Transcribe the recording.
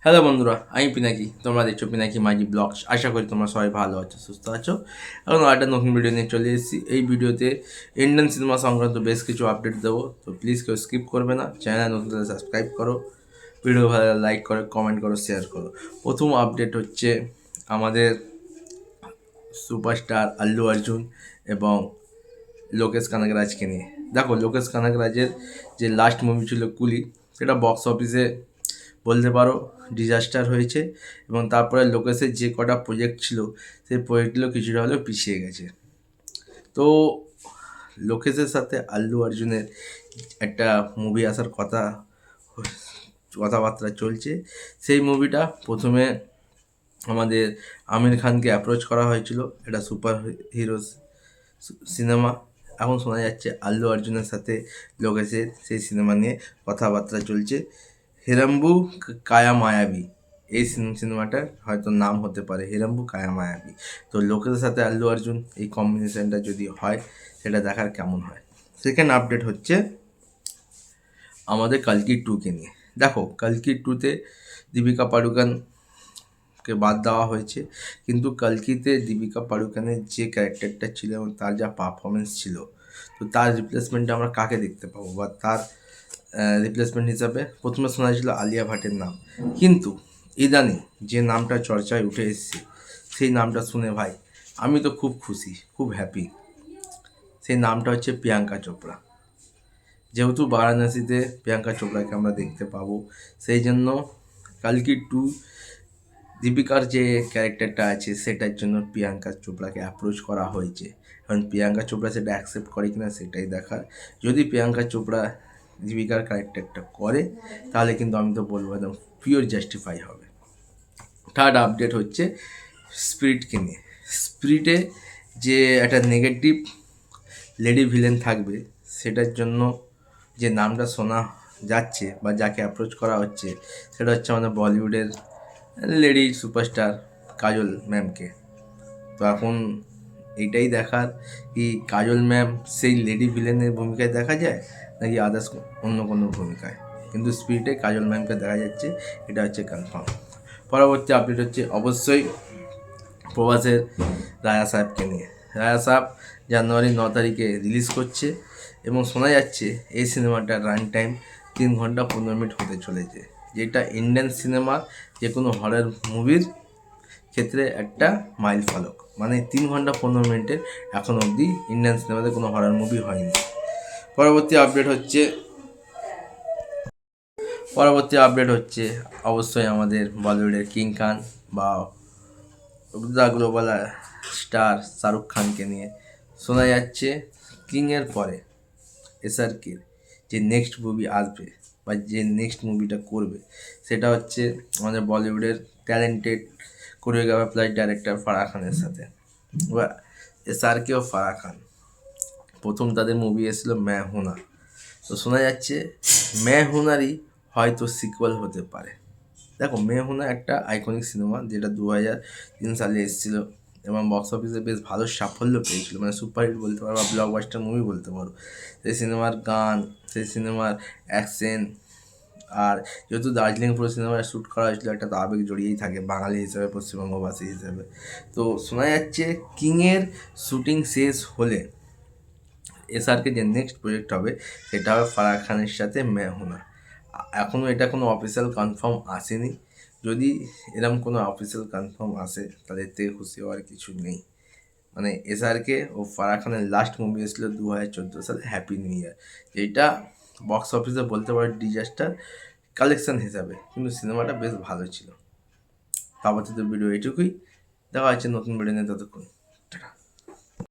Hello বন্ধুরা, আমি পিনাকি। তোমরা দেখছো পিনাকি মাঝি ব্লগস। আশা করি তোমরা সবাই ভালো আছো, সুস্থ আছো। এখন আরেকটা নতুন ভিডিও নিয়ে চলে এসেছি। এই ভিডিওতে ইন্ডিয়ান সিনেমা সংক্রান্ত বেশ কিছু আপডেট দেবো, তো প্লিজ কেউ স্কিপ করবে না। চ্যানেল নতুন হলে সাবস্ক্রাইব করো, ভিডিও ভালো লাইক করো, কমেন্ট করো, শেয়ার করো। প্রথম আপডেট হচ্ছে আমাদের সুপারস্টার আল্লু অর্জুন এবং লোকেশ কানাগরাজকে নিয়ে। দেখো, লোকেশ কানাগরাজের যে লাস্ট মুভি ছিল কুলি, সেটা বক্স অফিসে বলতে পারো ডিজাস্টার হয়েছে, এবং তারপরে লোকেশের যে কটা প্রজেক্ট ছিল সেই প্রজেক্টগুলো কিছুটা হলেও পিছিয়ে গেছে। তো লোকেশের সাথে আল্লু অর্জুনের একটা মুভি আসার কথাবার্তা চলছে। সেই মুভিটা প্রথমে আমাদের আমির খানকে অ্যাপ্রোচ করা হয়েছিল, এটা সুপার হিরো সিনেমা। এখন শোনা যাচ্ছে আল্লু অর্জুনের সাথে লোকেশের সেই সিনেমা নিয়ে কথাবার্তা চলছে। হিরাম্বু কায়া মায়াবী, এই সিনেমাটার হয়তো নাম হতে পারে হিরাম্বু কায়া মায়াবী। তো লোকেশের সাথে আল্লু অর্জুন এই কম্বিনেশনটা যদি হয়, সেটা দেখার কেমন হয়। সেকেন্ড আপডেট হচ্ছে আমাদের কালকি টুকে নিয়ে। দেখো, কালকি টুতে দীপিকা পাড়ুকোনকে বাদ দেওয়া হয়েছে, কিন্তু কালকিতে দীপিকা পাড়ুকোনের যে ক্যারেক্টারটা ছিল এবং তার যা পারফরমেন্স ছিল, তো তার রিপ্লেসমেন্টে আমরা কাকে দেখতে পাবো, বা তার রিপ্লেসমেন্ট হিসাবে প্রথমে শোনা ছিল আলিয়া ভাটের নাম। কিন্তু ইদানিং যে নামটা চর্চায় উঠে এসেছে, সেই নামটা শুনে ভাই আমি তো খুব খুশি, খুব হ্যাপি। সেই নামটা হচ্ছে প্রিয়াঙ্কা চোপড়া। যেহেতু বারাণসীতে প্রিয়াঙ্কা চোপড়াকে আমরা দেখতে পাবো, সেই জন্য কালকি টু দীপিকার যে ক্যারেক্টারটা আছে সেটার জন্য প্রিয়াঙ্কা চোপড়াকে অ্যাপ্রোচ করা হয়েছে। কারণ প্রিয়াঙ্কা চোপড়া সেটা অ্যাকসেপ্ট করে কিনা সেটাই দেখার। যদি প্রিয়াঙ্কা চোপড়া দীপিকার ক্যারেক্টারটা করে, তাহলে কিন্তু আমি তো বলবো একদম পিওর জাস্টিফাই হবে। থার্ড আপডেট হচ্ছে স্পিরিটকে নিয়ে। স্পিরিটে যে একটা নেগেটিভ লেডি ভিলেন থাকবে, সেটার জন্য যে নামটা শোনা যাচ্ছে বা যাকে অ্যাপ্রোচ করা হচ্ছে, সেটা হচ্ছে আমাদের বলিউডের লেডি সুপারস্টার কাজল ম্যামকে। তো এখন এইটাই দেখার কি কাজল ম্যাম সেই লেডি ভিলেনের ভূমিকায় দেখা যায়, নাকি আদার্স অন্য কোনো ভূমিকায়। কিন্তু স্পিরিটে কাজল ম্যামকে দেখা যাচ্ছে, এটা হচ্ছে কনফার্ম। পরবর্তী আপডেট হচ্ছে অবশ্যই প্রভাসের রায়া সাহেবকে নিয়ে। রায়া সাহেব জানুয়ারি 9 তারিখে রিলিজ করছে, এবং শোনা যাচ্ছে এই সিনেমাটার রান টাইম 3 ঘন্টা 15 মিনিট হতে চলেছে, যেটা ইন্ডিয়ান সিনেমা যে কোনো হরর মুভির ক্ষেত্রে একটা মাইল ফলক। মানে 3 ঘন্টা 15 মিনিটের এখন অবধি ইন্ডিয়ান সিনেমাতে কোনো হরর মুভি হয়নি। পরবর্তী আপডেট হচ্ছে পরবর্তী আপডেট হচ্ছে অবশ্যই আমাদের বলিউডের কিং খান বা দ্য গ্লোবাল স্টার শাহরুখ খানকে নিয়ে। শোনা যাচ্ছে কিংয়ের পরে এসআরকের যে নেক্সট মুভি আসবে বা যে নেক্সট মুভিটা করবে, সেটা হচ্ছে আমাদের বলিউডের talented choreographer plus director Farah খানের সাথে। বা এসআরকে ও ফারাহ খান, প্রথম তাদের মুভি এসেছিলো ম্যায় হুঁ না। তো শোনা যাচ্ছে ম্যায় হুঁ নারই হয়তো সিকুয়াল হতে পারে। দেখো, ম্যায় হুঁ না একটা আইকনিক সিনেমা, যেটা 2003 সালে এসেছিলো এবং বক্স অফিসে বেশ ভালো সাফল্য পেয়েছিল। মানে সুপারহিট বলতে পারো বা ব্লকবাস্টার মুভি বলতে পারো। সেই সিনেমার গান, সেই সিনেমার অ্যাকশন, আর যেহেতু দার্জিলিং পুরো সিনেমায় শ্যুট করা হয়েছিল, একটা তো আবেগ জড়িয়েই থাকে বাঙালি হিসেবে, পশ্চিমবঙ্গবাসী হিসেবে। তো শোনা যাচ্ছে কিংয়ের শ্যুটিং শেষ হলে এসআরকে যে নেক্সট প্রজেক্ট হবে, সেটা হবে ফারাহ খানের সাথে ম্যায় হুঁ না। এখনও এটা কোনো অফিসিয়াল কনফার্ম আসেনি। যদি এরকম কোনো অফিসিয়াল কনফার্ম আসে, তাদের থেকে খুশি হওয়ার কিছু নেই। মানে এসআরকে ও ফারাহ খানের লাস্ট মুভি এসেছিলো 2014 সালে, হ্যাপি নিউ ইয়ার। যেটা বক্স অফিসে বলতে পারে ডিজাস্টার কালেকশন হিসাবে, কিন্তু সিনেমাটা বেশ ভালো ছিল। আপাতত ভিডিও এটুকুই। দেখা হচ্ছে নতুন ভিডিও নিয়ে, ততক্ষণ টাটা।